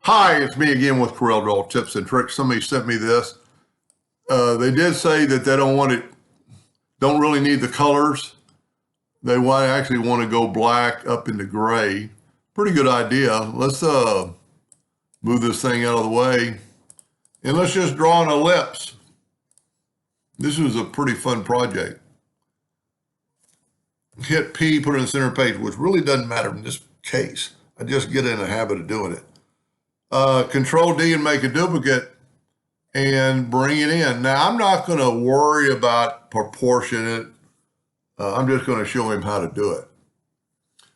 Hi, it's me again with CorelDraw Tips and Tricks. Somebody sent me this. They did say that they don't really need the colors. They actually want to go black up into gray. Pretty good idea. Let's move this thing out of the way. And let's just draw an ellipse. This was a pretty fun project. Hit P, put it in the center page, which really doesn't matter in this case. I just get in a habit of doing it. Control D and make a duplicate and bring it in. Now, I'm not going to worry about proportionate. I'm just going to show him how to do it.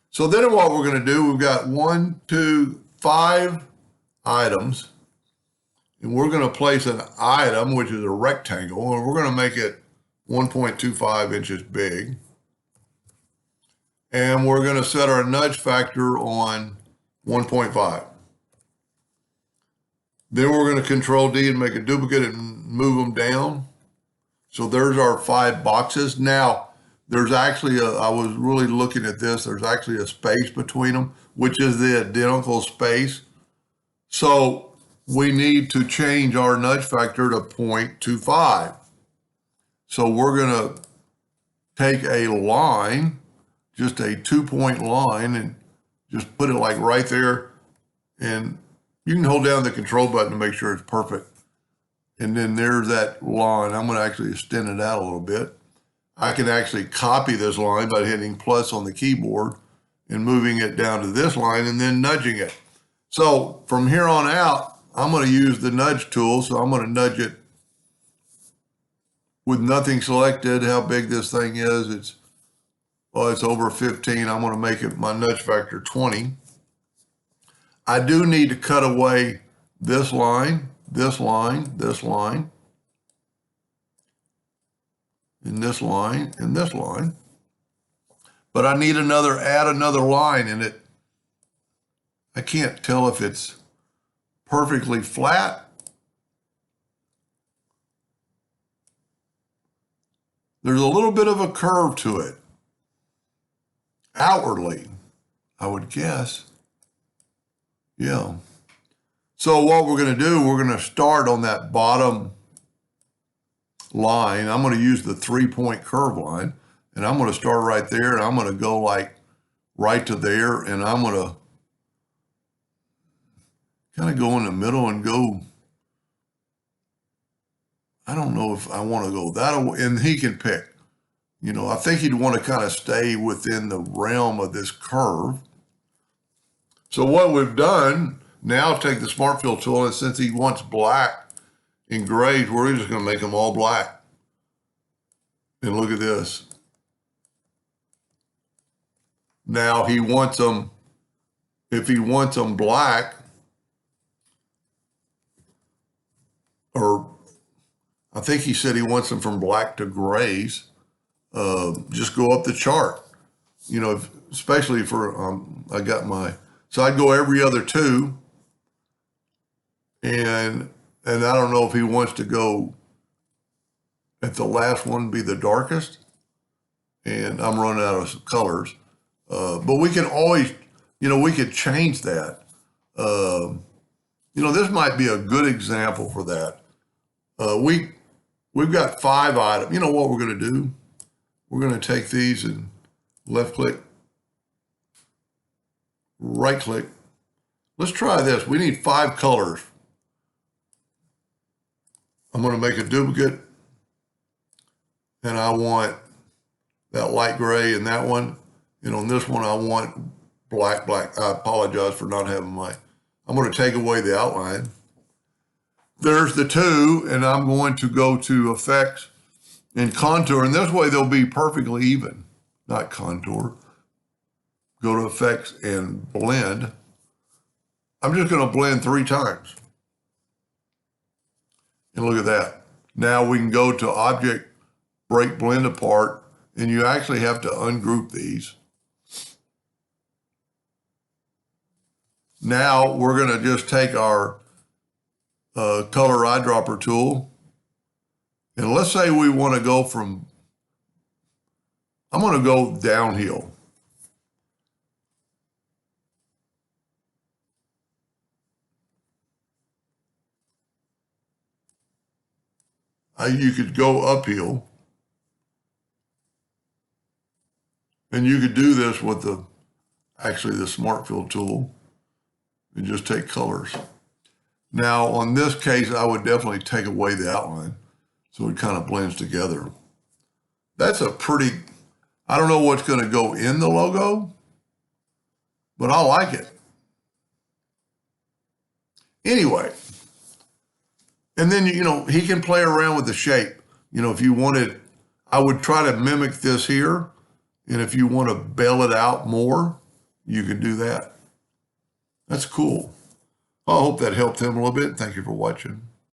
So then what we're going to do, we've got 5 items, and we're going to place an item, which is a rectangle, and we're going to make it 1.25 inches big. And we're going to set our nudge factor on 1.5. Then we're going to Control D and make a duplicate and move them down. So there's our 5 boxes. Now, there's actually I was really looking at this, there's actually a space between them, which is the identical space. So we need to change our nudge factor to 0.25. So we're going to take a line, just a 2-point line, and just put it like right there. And you can hold down the control button to make sure it's perfect. And then there's that line. I'm going to actually extend it out a little bit. I can actually copy this line by hitting plus on the keyboard and moving it down to this line and then nudging it. So from here on out, I'm going to use the nudge tool. So I'm going to nudge it with nothing selected. How big this thing is, it's over 15. I'm going to make it my nudge factor 20. I do need to cut away this line, this line, this line, and this line, and this line. But I need add another line in it. I can't tell if it's perfectly flat. There's a little bit of a curve to it. Outwardly, I would guess. Yeah. So what we're going to do, we're going to start on that bottom line. I'm going to use the 3-point curve line, and I'm going to start right there, and I'm going to go like right to there, and I'm going to kind of go in the middle and go, I don't know if I want to go that way, and he can pick. You know, I think he'd want to kind of stay within the realm of this curve. So what we've done, now take the Smart Fill tool, and since he wants black and grays, we're just going to make them all black. And look at this. Now he wants them, if he wants them black, or I think he said he wants them from black to grays, just go up the chart. You know, especially for, so I'd go every other 2. And I don't know if he wants to go at the last one be the darkest. And I'm running out of colors. But we can always, we could change that. This might be a good example for that. We've got 5 items. You know what we're going to do? We're going to take these and left click, right click. Let's try this. We need 5 colors. I'm going to make a duplicate, and I want that light gray and that one. And on this one, I want black. I apologize for not having I'm going to take away the outline. There's the 2, and I'm going to go to Effects and Contour, and this way they'll be perfectly even, not contour. Go to Effects and Blend. I'm just going to blend 3 times. And look at that. Now we can go to Object, Break Blend Apart, and you actually have to ungroup these. Now we're going to just take our color eyedropper tool, and let's say we want to go from, I'm going to go downhill. you could go uphill. And you could do this with actually the Smart Fill tool and just take colors. Now on this case, I would definitely take away the outline so it kind of blends together. That's a pretty, I don't know what's going to go in the logo, but I like it. Anyway, and then, you know, he can play around with the shape. You know, if you wanted, I would try to mimic this here. And if you want to bail it out more, you can do that. That's cool. I hope that helped him a little bit. Thank you for watching.